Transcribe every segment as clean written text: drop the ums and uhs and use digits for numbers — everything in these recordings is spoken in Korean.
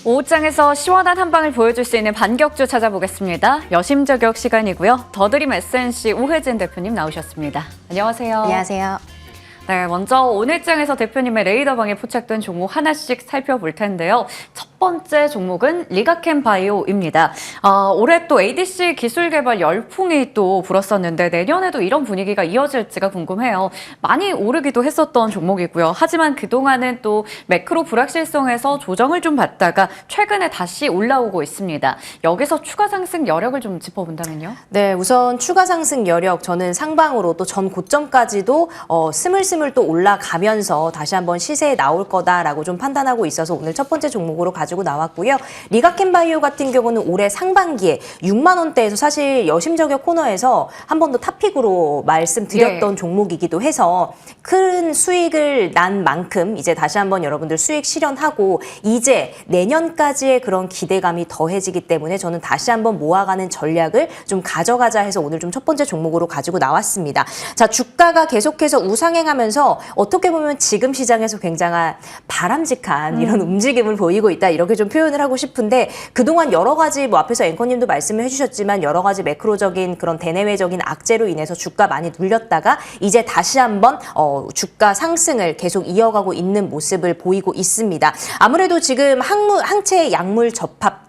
오후장에서 시원한 한방을 보여줄 수 있는 반격주 찾아보겠습니다. 여심저격 시간이고요. 더드림 SNC 오혜진 대표님 나오셨습니다. 안녕하세요. 안녕하세요. 네, 먼저 오늘 장에서 대표님의 레이더방에 포착된 종목 하나씩 살펴볼 텐데요. 첫 번째 종목은 리가캠 바이오입니다. 올해 또 ADC 기술 개발 열풍이 또 불었었는데 내년에도 이런 분위기가 이어질지가 궁금해요. 많이 오르기도 했었던 종목이고요. 하지만 그동안은 또 매크로 불확실성에서 조정을 좀 받다가 최근에 다시 올라오고 있습니다. 여기서 추가 상승 여력을 좀 짚어본다면요? 네, 우선 추가 상승 여력 저는 상방으로 또 전 고점까지도 스물스물 또 올라가면서 다시 한번 시세에 나올 거다라고 좀 판단하고 있어서 오늘 첫 번째 종목으로 가지고 나왔고요. 리가캠 바이오 같은 경우는 올해 상반기에 6만 원대에서 사실 여심저격 코너에서 한 번 더 탑픽으로 말씀드렸던 종목이기도 해서 큰 수익을 난 만큼 이제 다시 한번 여러분들 수익 실현하고 이제 내년까지의 그런 기대감이 더해지기 때문에 저는 다시 한번 모아가는 전략을 좀 가져가자 해서 오늘 좀 첫 번째 종목으로 가지고 나왔습니다. 자, 주가가 계속해서 우상행하면서 어떻게 보면 지금 시장에서 굉장한 바람직한 이런 움직임을 보이고 있다. 이렇게 좀 표현을 하고 싶은데 그동안 여러 가지 뭐 앞에서 앵커님도 말씀을 해주셨지만 여러 가지 매크로적인 그런 대내외적인 악재로 인해서 주가 많이 눌렸다가 이제 다시 한번 주가 상승을 계속 이어가고 있는 모습을 보이고 있습니다. 아무래도 지금 항체 약물 접합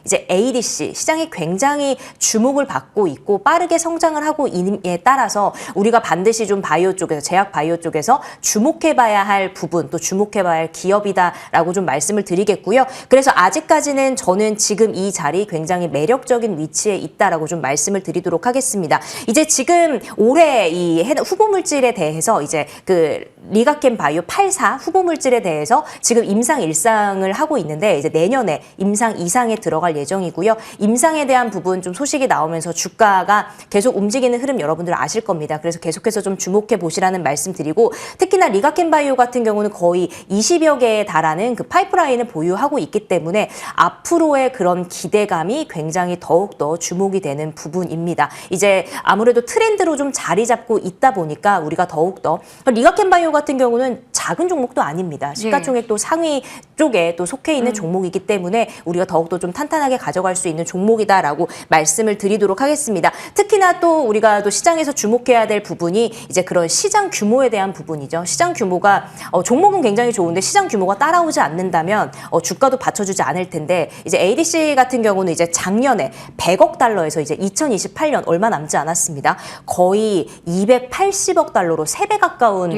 이제 ADC 시장이 굉장히 주목을 받고 있고 빠르게 성장을 하고 있음에 따라서 우리가 반드시 좀 바이오 쪽에서 제약 바이오 쪽에서 주목해봐야 할 부분 또 주목해봐야 할 기업이다라고 좀 말씀을 드리겠고요. 그래서 아직까지는 저는 지금 이 자리 굉장히 매력적인 위치에 있다라고 좀 말씀을 드리도록 하겠습니다. 이제 지금 올해 이 후보 물질에 대해서 이제 그 리가캠 바이오 84 후보 물질에 대해서 지금 임상 1상을 하고 있는데 이제 내년에 임상 2상에 들어갈 예정이고요. 임상에 대한 부분 좀 소식이 나오면서 주가가 계속 움직이는 흐름 여러분들 아실 겁니다. 그래서 계속해서 좀 주목해 보시라는 말씀 드리고 특히나 리가캠 바이오 같은 경우는 거의 20여 개에 달하는 그 파이프라인을 보유하고 있기 때문에 앞으로의 그런 기대감이 굉장히 더욱더 주목이 되는 부분입니다. 이제 아무래도 트렌드로 좀 자리 잡고 있다 보니까 우리가 더욱더 리가캠 바이오 같은 경우는 작은 종목도 아닙니다. 시가총액 또 상위 쪽에 또 속해 있는 종목이기 때문에 우리가 더욱더 좀 탄탄하게 가져갈 수 있는 종목이다라고 말씀을 드리도록 하겠습니다. 특히나 또 우리가 또 시장에서 주목해야 될 부분이 이제 그런 시장 규모에 대한 부분이죠. 시장 규모가 종목은 굉장히 좋은데 시장 규모가 따라오지 않는다면 주가도 받쳐주지 않을 텐데 이제 ADC 같은 경우는 이제 작년에 100억 달러에서 이제 2028년 얼마 남지 않았습니다. 거의 280억 달러로 3배 가까운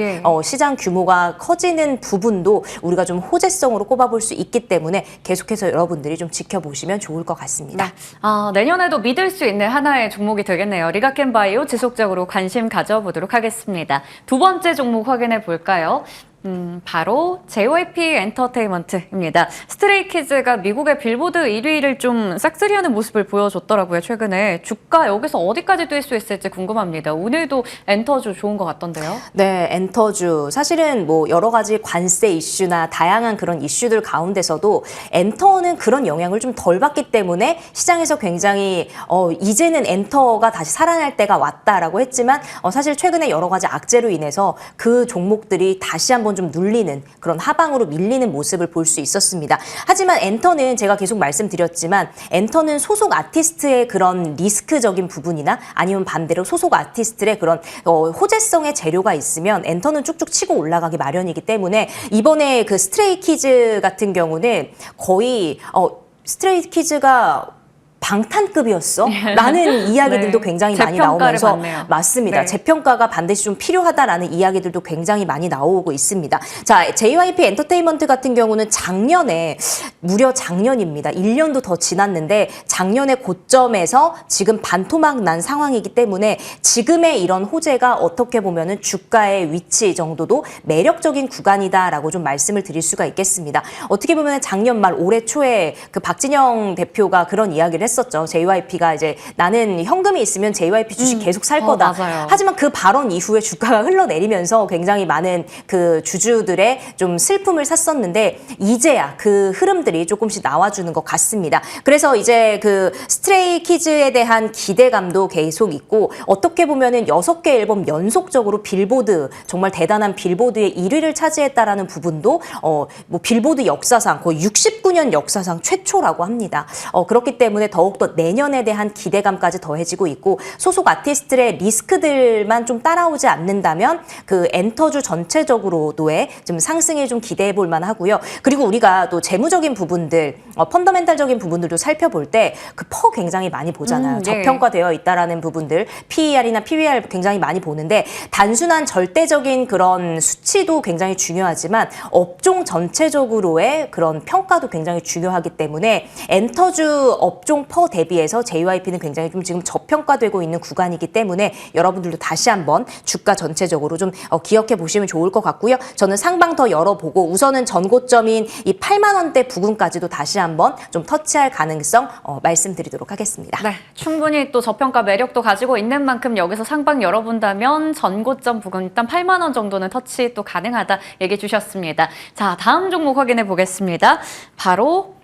시장 규모가 커지는 부분도 우리가 좀 호재성으로 꼽아볼 수 있기 때문에 계속해서 여러분들이 좀 지켜보시면 좋을 것 같습니다. 네. 내년에도 믿을 수 있는 하나의 종목이 되겠네요. 리가캠 바이오 지속적으로 관심 가져보도록 하겠습니다. 두 번째 종목 확인해 볼까요? 바로 JYP 엔터테인먼트입니다. 스트레이키즈가 미국의 빌보드 1위를 좀 싹쓸이하는 모습을 보여줬더라고요. 최근에 주가 여기서 어디까지 뛸 수 있을지 궁금합니다. 오늘도 엔터주 좋은 것 같던데요. 네, 엔터주 사실은 뭐 여러 가지 관세 이슈나 다양한 그런 이슈들 가운데서도 엔터는 그런 영향을 좀 덜 받기 때문에 시장에서 굉장히 이제는 엔터가 다시 살아날 때가 왔다라고 했지만 사실 최근에 여러 가지 악재로 인해서 그 종목들이 다시 한번 좀 눌리는 그런 하방으로 밀리는 모습을 볼 수 있었습니다. 하지만 엔터는 제가 계속 말씀드렸지만 엔터는 소속 아티스트의 그런 리스크적인 부분이나 아니면 반대로 소속 아티스트의 그런 호재성의 재료가 있으면 엔터는 쭉쭉 치고 올라가기 마련이기 때문에 이번에 그 스트레이키즈 같은 경우는 거의 스트레이키즈가 방탄급이었어? 라는 이야기들도 굉장히 많이 나오면서 받네요. 맞습니다. 네. 재평가가 반드시 좀 필요하다라는 이야기들도 굉장히 많이 나오고 있습니다. 자, JYP 엔터테인먼트 같은 경우는 무려 작년입니다. 1년도 더 지났는데 작년의 고점에서 지금 반토막 난 상황이기 때문에 지금의 이런 호재가 어떻게 보면은 주가의 위치 정도도 매력적인 구간이다라고 좀 말씀을 드릴 수가 있겠습니다. 어떻게 보면 작년 말 올해 초에 그 박진영 대표가 그런 이야기를 했었죠. 했었죠. JYP가 이제 나는 현금이 있으면 JYP 주식 계속 살 거다. 맞아요. 하지만 그 발언 이후에 주가가 흘러내리면서 굉장히 많은 그 주주들의 좀 슬픔을 샀었는데 이제야 그 흐름들이 조금씩 나와주는 것 같습니다. 그래서 이제 그 스트레이키즈에 대한 기대감도 계속 있고 어떻게 보면은 6개 앨범 연속적으로 빌보드 정말 대단한 빌보드의 1위를 차지했다라는 부분도 뭐 빌보드 역사상 거의 69년 역사상 최초라고 합니다. 그렇기 때문에 더욱더 내년에 대한 기대감까지 더해지고 있고 소속 아티스트의 리스크들만 좀 따라오지 않는다면 그 엔터주 전체적으로도의 좀 상승에 좀 기대해 볼 만하고요. 그리고 우리가 또 재무적인 부분들, 펀더멘탈적인 부분들도 살펴볼 때 그 퍼 굉장히 많이 보잖아요. 네. 저평가되어 있다라는 부분들, PER이나 PBR 굉장히 많이 보는데 단순한 절대적인 그런 수치도 굉장히 중요하지만 업종 전체적으로의 그런 평가도 굉장히 중요하기 때문에 엔터주 업종 퍼 대비해서 JYP는 굉장히 좀 지금 저평가되고 있는 구간이기 때문에 여러분들도 다시 한번 주가 전체적으로 좀 기억해 보시면 좋을 것 같고요. 저는 상방 더 열어보고 우선은 전고점인 이 8만 원대 부근까지도 다시 한번 좀 터치할 가능성 말씀드리도록 하겠습니다. 네, 충분히 또 저평가 매력도 가지고 있는 만큼 여기서 상방 열어본다면 전고점 부근 일단 8만 원 정도는 터치 또 가능하다 얘기해 주셨습니다. 자, 다음 종목 확인해 보겠습니다. 바로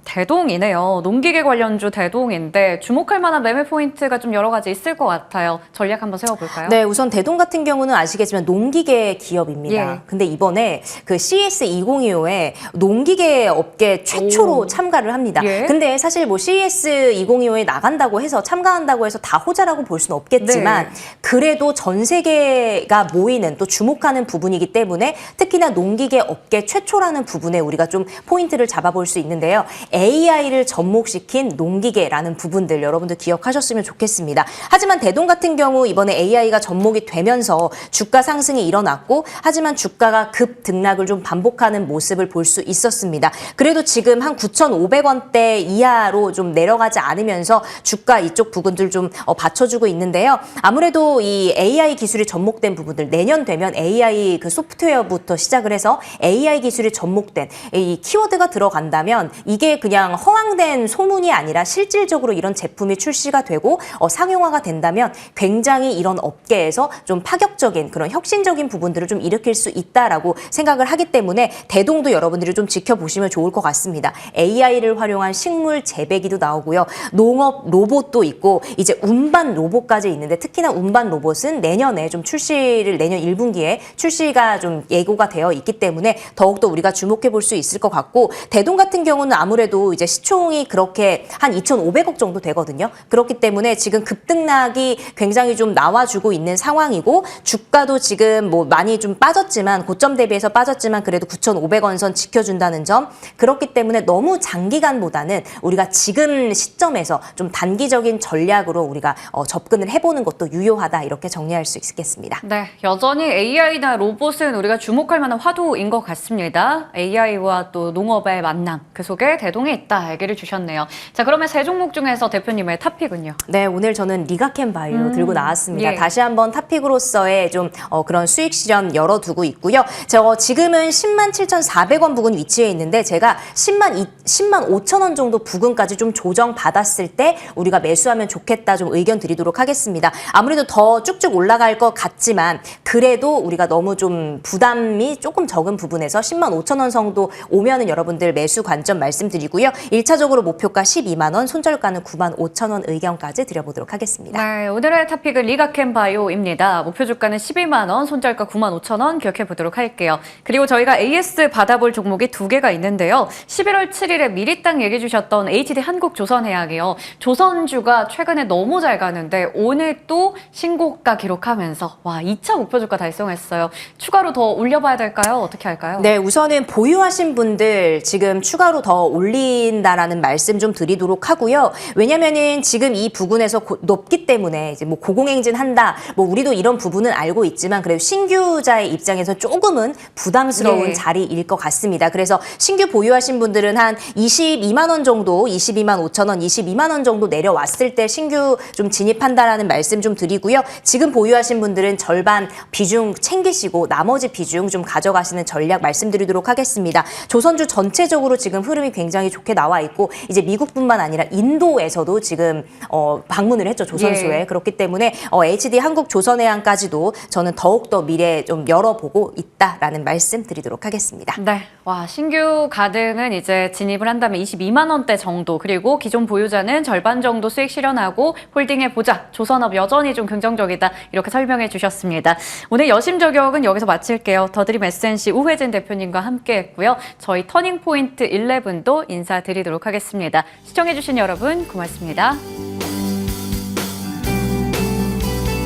대동이네요. 농기계 관련주 대동인데 주목할 만한 매매 포인트가 좀 여러 가지 있을 것 같아요. 전략 한번 세워볼까요? 네, 우선 대동 같은 경우는 아시겠지만 농기계 기업입니다. 예. 근데 이번에 그 CES 2025에 농기계 업계 최초로 참가를 합니다. 예. 근데 사실 뭐 CES 2025에 나간다고 해서 참가한다고 해서 다 호재라고 볼 수는 없겠지만 네. 그래도 전 세계가 모이는 또 주목하는 부분이기 때문에 특히나 농기계 업계 최초라는 부분에 우리가 좀 포인트를 잡아볼 수 있는데요. AI를 접목시킨 농기계라는 부분들 여러분들 기억하셨으면 좋겠습니다. 하지만 대동 같은 경우 이번에 AI가 접목이 되면서 주가 상승이 일어났고 하지만 주가가 급등락을 좀 반복하는 모습을 볼 수 있었습니다. 그래도 지금 한 9,500원대 이하로 좀 내려가지 않으면서 주가 이쪽 부분들 좀 받쳐주고 있는데요. 아무래도 이 AI 기술이 접목된 부분들 내년 되면 AI 그 소프트웨어부터 시작을 해서 AI 기술이 접목된 이 키워드가 들어간다면 이게 그냥 허황된 소문이 아니라 실질적으로 이런 제품이 출시가 되고 상용화가 된다면 굉장히 이런 업계에서 좀 파격적인 그런 혁신적인 부분들을 좀 일으킬 수 있다라고 생각을 하기 때문에 대동도 여러분들이 좀 지켜보시면 좋을 것 같습니다. AI를 활용한 식물 재배기도 나오고요. 농업 로봇도 있고 이제 운반 로봇까지 있는데 특히나 운반 로봇은 내년에 좀 출시를 내년 1분기에 출시가 좀 예고가 되어 있기 때문에 더욱더 우리가 주목해 볼 수 있을 것 같고 대동 같은 경우는 아무래도 이제 시총이 그렇게 한 2,500억 정도 되거든요. 그렇기 때문에 지금 급등락이 굉장히 좀 나와주고 있는 상황이고 주가도 지금 뭐 많이 좀 빠졌지만 고점 대비해서 빠졌지만 그래도 9,500원 선 지켜준다는 점 그렇기 때문에 너무 장기간보다는 우리가 지금 시점에서 좀 단기적인 전략으로 우리가 접근을 해보는 것도 유효하다 이렇게 정리할 수 있겠습니다. 네, 여전히 AI나 로봇은 우리가 주목할 만한 화두인 것 같습니다. AI와 또 농업의 만남, 그 속에 대동이 있다 얘기를 주셨네요. 자, 그러면 세 종목 중에서 대표님의 탑픽은요? 네, 오늘 저는 리가켄 바이오 들고 나왔습니다. 예. 다시 한번 탑픽으로서의 좀 그런 수익 실현 열어두고 있고요. 저 지금은 107,400원 부근 위치해 있는데 제가 10만 5천원 정도 부근까지 좀 조정 받았을 때 우리가 매수하면 좋겠다 좀 의견 드리도록 하겠습니다. 아무래도 더 쭉쭉 올라갈 것 같지만 그래도 우리가 너무 좀 부담이 조금 적은 부분에서 10만 5천원 정도 오면은 여러분들 매수 관점 말씀드리고요. 1차적으로 목표가 12만 원, 손절가는 9만 5천 원 의견까지 드려보도록 하겠습니다. 네, 오늘의 탑픽은 리가켄 바이오입니다. 목표 주가는 12만 원, 손절가 9만 5천 원 기억해 보도록 할게요. 그리고 저희가 AS 받아볼 종목이 두 개가 있는데요. 11월 7일에 미리땅 얘기해 주셨던 HD 한국조선해양이요. 조선주가 최근에 너무 잘 가는데 오늘 또 신고가 기록하면서 와 2차 목표 주가 달성했어요. 추가로 더 올려봐야 될까요? 어떻게 할까요? 네, 우선은 보유하신 분들 지금 추가로 더 올린다라는 말씀 좀 드리도록 하고요. 왜냐면은 지금 이 부분에서 높기 때문에 이제 뭐 고공행진 한다. 뭐 우리도 이런 부분은 알고 있지만 그래도 신규자의 입장에서 조금은 부담스러운 네. 자리일 것 같습니다. 그래서 신규 보유하신 분들은 한 22만 원 정도, 22만 5천 원, 22만 원 정도 내려왔을 때 신규 좀 진입한다라는 말씀 좀 드리고요. 지금 보유하신 분들은 절반 비중 챙기시고 나머지 비중 좀 가져가시는 전략 말씀드리도록 하겠습니다. 조선주 전체적으로 지금 흐름이 굉장히 좋게 나와 있고 이제 미국뿐만 아니라 인도에서도 지금 방문을 했죠. 조선소에. 예. 그렇기 때문에 HD 한국조선해양까지도 저는 더욱더 미래 좀 열어보고 있다라는 말씀 드리도록 하겠습니다. 네. 와, 신규 가등은 이제 진입을 한다면 22만 원대 정도, 그리고 기존 보유자는 절반 정도 수익 실현하고 홀딩해 보자. 조선업 여전히 좀 긍정적이다. 이렇게 설명해 주셨습니다. 오늘 여심 저격은 여기서 마칠게요. 더드림 SNC 우회진 대표님과 함께 했고요. 저희 터닝포인트 11도 인사드리도록 하겠습니다. 시청해 주신 여러분 고맙습니다.